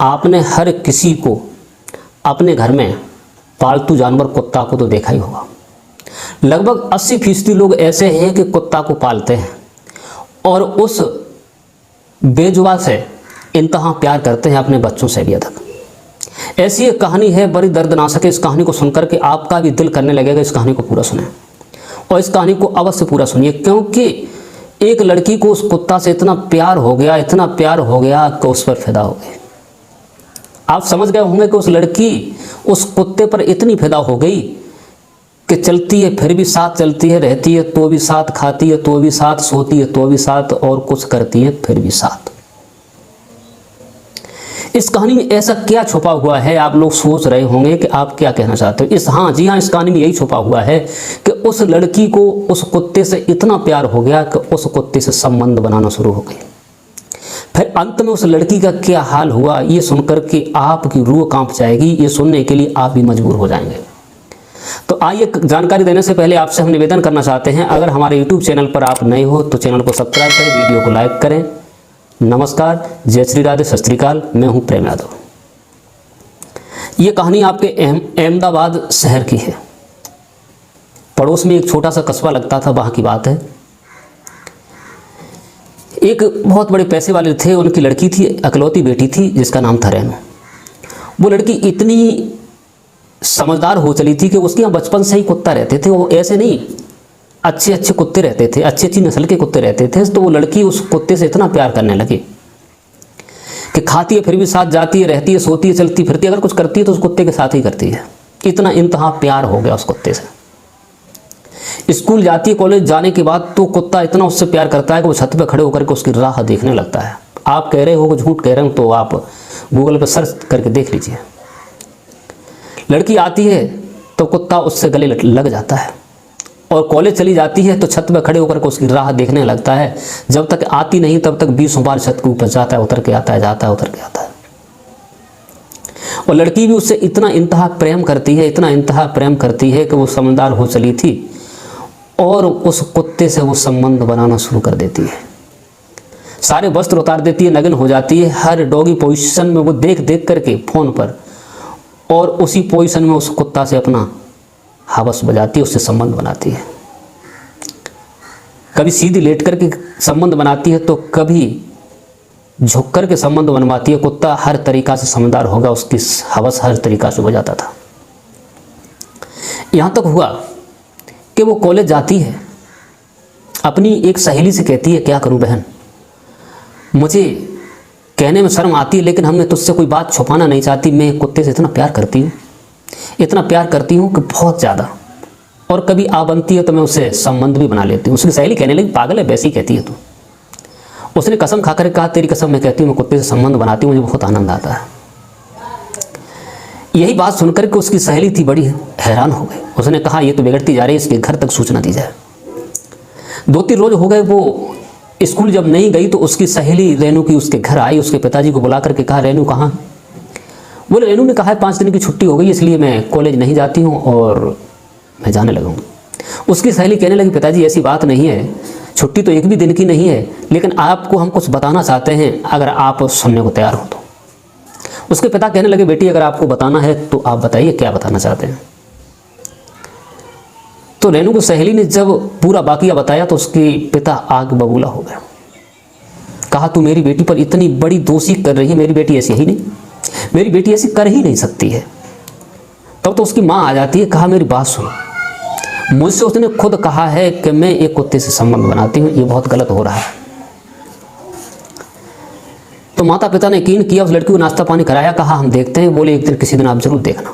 आपने हर किसी को अपने घर में पालतू जानवर कुत्ता को तो देखा ही होगा। लगभग 80% लोग ऐसे हैं कि कुत्ता को पालते हैं और उस बेजुबान से इंतहा प्यार करते हैं, अपने बच्चों से भी अधिक। ऐसी एक कहानी है, बड़ी दर्दनाक है। इस कहानी को सुनकर के आपका भी दिल करने लगेगा इस कहानी को पूरा सुने, और इस कहानी को अवश्य पूरा सुनिए, क्योंकि एक लड़की को उस कुत्ता से इतना प्यार हो गया, इतना प्यार हो गया कि उस पर फिदा हो गई। आप समझ गए होंगे कि उस लड़की उस कुत्ते पर इतनी फिदा हो गई कि चलती है फिर भी साथ चलती है, रहती है तो भी साथ, खाती है तो भी साथ, सोती है तो भी साथ, और कुछ करती है फिर भी साथ। इस कहानी में ऐसा क्या छुपा हुआ है, आप लोग सोच रहे होंगे कि आप क्या कहना चाहते हो। जी हाँ, इस कहानी में यही छुपा हुआ है कि उस लड़की को उस कुत्ते से इतना प्यार हो गया कि उस कुत्ते से संबंध बनाना शुरू हो गई। फिर अंत में उस लड़की का क्या हाल हुआ, ये सुनकर के आपकी रूह कांप जाएगी। ये सुनने के लिए आप भी मजबूर हो जाएंगे। तो आइए, जानकारी देने से पहले आपसे हम निवेदन करना चाहते हैं, अगर हमारे YouTube चैनल पर आप नए हो तो चैनल को सब्सक्राइब करें, वीडियो को लाइक करें। नमस्कार, जय श्री राधे, सत श्री अकाल, मैं हूं प्रेम यादव। ये कहानी आपके अहमदाबाद शहर की है। पड़ोस में एक छोटा सा कस्बा लगता था, वहां की बात है। एक बहुत बड़े पैसे वाले थे, उनकी लड़की थी, इकलौती बेटी थी, जिसका नाम था रेनू। वो लड़की इतनी समझदार हो चली थी कि उसके यहाँ बचपन से ही कुत्ता रहते थे। वो ऐसे नहीं, अच्छे अच्छे कुत्ते रहते थे, अच्छी अच्छी नस्ल के कुत्ते रहते थे। तो वो लड़की उस कुत्ते से इतना प्यार करने लगी कि खाती है फिर भी साथ, जाती है, रहती है, सोती है, चलती फिरती, अगर कुछ करती है तो उस कुत्ते के साथ ही करती है। इतना इंतहा प्यार हो गया उस कुत्ते से। स्कूल जाती है, कॉलेज जाने के बाद तो कुत्ता इतना उससे प्यार करता है कि वो छत पे खड़े होकर के उसकी राह देखने लगता है। आप कह रहे हो कि झूठ कह रहे हो, तो आप गूगल पर सर्च करके देख लीजिए। लड़की आती है तो कुत्ता उससे गले लग जाता है, और कॉलेज चली जाती है तो छत पर खड़े होकर के उसकी राह देखने लगता है। जब तक आती नहीं तब तक 20 बार छत के ऊपर जाता है, उतर के आता है, जाता है, उतर के आता है। और लड़की भी उससे इतना इंतहा प्रेम करती है, इतना इंतहा प्रेम करती है कि वो समझदार हो चली थी और उस कुत्ते से वो संबंध बनाना शुरू कर देती है। सारे वस्त्र उतार देती है, नग्न हो जाती है, हर डॉगी पोजीशन में वो देख देख करके फ़ोन पर, और उसी पोजीशन में उस कुत्ता से अपना हवस बजाती है, उससे संबंध बनाती है। कभी सीधी लेट करके संबंध बनाती है तो कभी झुक कर के संबंध बनवाती है। कुत्ता हर तरीका से समझदार होगा, उसकी हवस हर तरीका से हो जाता था। यहाँ तक हुआ कि वो कॉलेज जाती है, अपनी एक सहेली से कहती है, क्या करूं बहन, मुझे कहने में शर्म आती है, लेकिन हमने तुझसे कोई बात छुपाना नहीं चाहती। मैं कुत्ते से इतना प्यार करती हूँ, इतना प्यार करती हूँ कि बहुत ज़्यादा, और कभी आ बनती है तो मैं उससे संबंध भी बना लेती हूँ। उसकी सहेली कहने लगी, पागल है, वैसी कहती है तू। उसने कसम खाकर कहा, तेरी कसम मैं कहती हूँ, मैं कुत्ते से संबंध बनाती हूँ, मुझे बहुत आनंद आता है। यही बात सुनकर के उसकी सहेली थी बड़ी हैरान हो गई। उसने कहा, ये तो बिगड़ती जा रही है, इसके घर तक सूचना दी जाए। 2-3 रोज हो गए, वो स्कूल जब नहीं गई तो उसकी सहेली रेनू की उसके घर आई। उसके पिताजी को बुला करके कहा, रेनू कहाँ? बोले, रेनू ने कहा है 5 दिन की छुट्टी हो गई, इसलिए मैं कॉलेज नहीं जाती हूँ और मैं जाने लगूँगी। उसकी सहेली कहने लगी, पिताजी ऐसी बात नहीं है, छुट्टी तो एक भी दिन की नहीं है, लेकिन आपको हम कुछ बताना चाहते हैं, अगर आप सुनने को तैयार हो तो। उसके पिता कहने लगे, बेटी अगर आपको बताना है तो आप बताइए, क्या बताना चाहते हैं। तो रेनू की सहेली ने जब पूरा वाकया बताया तो उसके पिता आग बबूला हो गया। कहा, तू मेरी बेटी पर इतनी बड़ी दोषी कर रही है, मेरी बेटी ऐसी ही नहीं, मेरी बेटी ऐसी कर ही नहीं सकती है। तब तो उसकी माँ आ जाती है। कहा, मेरी बात सुनो, मुझसे उसने खुद कहा है कि मैं एक कुत्ते से संबंध बनाती हूँ, ये बहुत गलत हो रहा है। तो माता पिता ने यकीन किया, उस लड़की को नाश्ता पानी कराया, कहा हम देखते हैं। बोले, एक दिन किसी दिन आप जरूर देखना।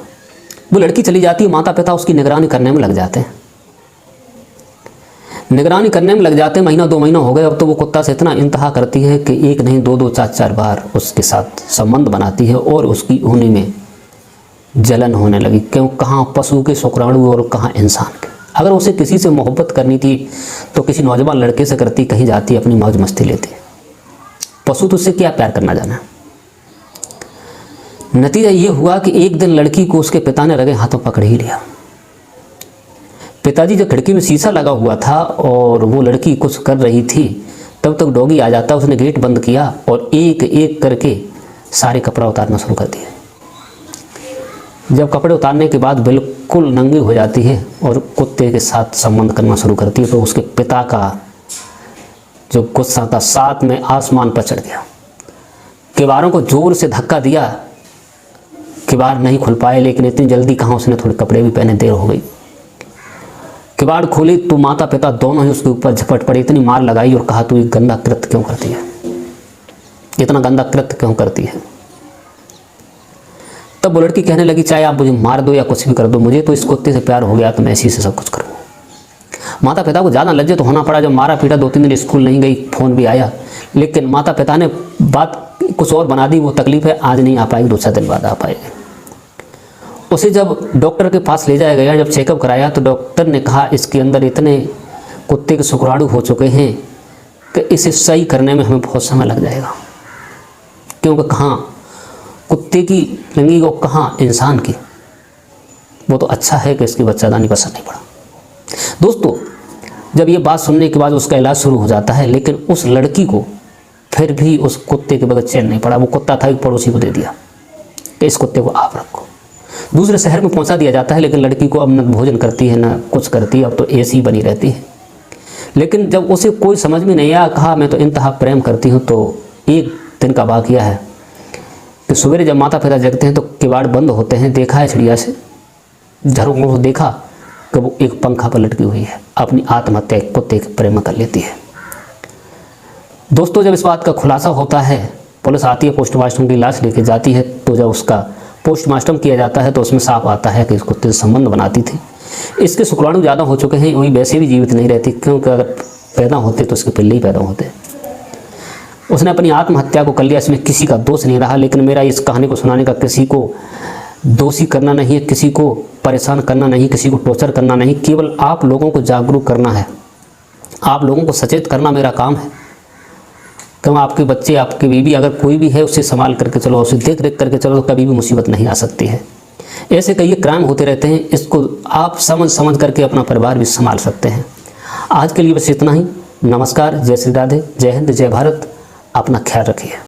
वो लड़की चली जाती है, माता पिता उसकी निगरानी करने में लग जाते हैं। निगरानी करने में लग जाते हैं, महीना 2 महीना हो गए। अब तो वो कुत्ता से इतना इंतहा करती है कि 1 नहीं 2-2 4-4 बार उसके साथ संबंध बनाती है, और उसकी ऊनी में जलन होने लगी। क्यों? कहाँ पशु के शुक्राणु और कहाँ इंसान के। अगर उसे किसी से मोहब्बत करनी थी तो किसी नौजवान लड़के से करती, कहीं जाती अपनी मौज मस्ती लेती। पशु तो उससे क्या प्यार करना जाना। नतीजा ये हुआ कि एक दिन लड़की को उसके पिता ने रगे हाथों पकड़ ही लिया। पिताजी जब खिड़की में शीशा लगा हुआ था और वो लड़की कुछ कर रही थी, तब तक डॉगी आ जाता, उसने गेट बंद किया और एक एक करके सारे कपड़ा उतारना शुरू कर दिए। जब कपड़े उतारने के बाद बिल्कुल नंगी हो जाती है और कुत्ते के साथ संबंध करना शुरू करती है, तो उसके पिता का जो गुस्सा था साथ में आसमान पर चढ़ गया। किवाड़ों को जोर से धक्का दिया, किवाड़ नहीं खुल पाए, लेकिन इतनी जल्दी कहाँ, उसने थोड़े कपड़े भी पहने, देर हो गई। किवाड़ खोली तो माता पिता दोनों ही उसके ऊपर झपट पड़े, इतनी मार लगाई और कहा तू ये गंदा कृत्य क्यों करती है, इतना गंदा कृत्य क्यों करती है। तब वो लड़की कहने लगी चाहे आप मुझे मार दो या कुछ भी कर दो, मुझे तो इस कुत्ते से प्यार हो गया तो मैं इसी से सब कुछ करूँ। माता पिता को ज़्यादा लज्जित होना पड़ा, जब मारा पीटा, 2-3 दिन स्कूल नहीं गई, फ़ोन भी आया, लेकिन माता पिता ने बात कुछ और बना दी। वो तकलीफ़ है, आज नहीं आ पाएगी, 2-4 दिन बाद आ पाएगी। उसे जब डॉक्टर के पास ले जाया गया, जब चेकअप कराया तो डॉक्टर ने कहा इसके अंदर इतने कुत्ते के शुक्राणु हो चुके हैं कि इसे सही करने में हमें बहुत समय लग जाएगा, क्योंकि कहाँ कुत्ते की लंगी को, कहाँ इंसान की। वो तो अच्छा है कि इसकी बच्चादानी पसंद नहीं पड़ा। दोस्तों, जब ये बात सुनने के बाद उसका इलाज शुरू हो जाता है, लेकिन उस लड़की को फिर भी उस कुत्ते के बगैर चैन नहीं पड़ा। वो कुत्ता था, एक पड़ोसी को दे दिया कि इस कुत्ते को आप रखो। दूसरे शहर में पहुंचा दिया जाता है, लेकिन लड़की को अब न भोजन करती है न कुछ करती है, अब तो ऐसी बनी रहती है। लेकिन जब उसे कोई समझ में नहीं आया, कहा मैं तो इंतहा प्रेम करती हूँ। तो एक दिन का वाक़या है कि सवेरे जब माता पिता जगते हैं तो किवाड़ बंद होते हैं, देखा है चिड़िया से झरोखों को, देखा कि वो एक पंखा पर लटकी हुई है, अपनी आत्महत्या कुत्ते के प्रेम में कर लेती है। दोस्तों, जब इस बात का खुलासा होता है, पुलिस आती है, पोस्टमार्टम की लाश लेके जाती है, तो जब उसका पोस्टमार्टम किया जाता है तो उसमें साफ आता है कि इस कुत्ते से संबंध बनाती थी। इसके शुक्राणु ज़्यादा हो चुके हैं, वही वैसे भी जीवित नहीं रहती, क्योंकि अगर पैदा होते तो उसके पिल्ले ही पैदा होते। उसने अपनी आत्महत्या को कर लिया, इसमें किसी का दोष नहीं रहा। लेकिन मेरा इस कहानी को सुनाने का किसी को दोषी करना नहीं है, किसी को परेशान करना नहीं, किसी को टॉर्चर करना नहीं, केवल आप लोगों को जागरूक करना है, आप लोगों को सचेत करना मेरा काम है। क्यों आपके बच्चे, आपकी बीवी, अगर कोई भी है, उसे संभाल करके चलो, उसे देख रेख करके चलो, तो कभी भी मुसीबत नहीं आ सकती है। ऐसे कई क्राइम होते रहते हैं, इसको आप समझ करके अपना परिवार भी संभाल सकते हैं। आज के लिए बस इतना ही। नमस्कार, जय श्री राधे, जय हिंद, जय भारत। अपना ख्याल रखिए।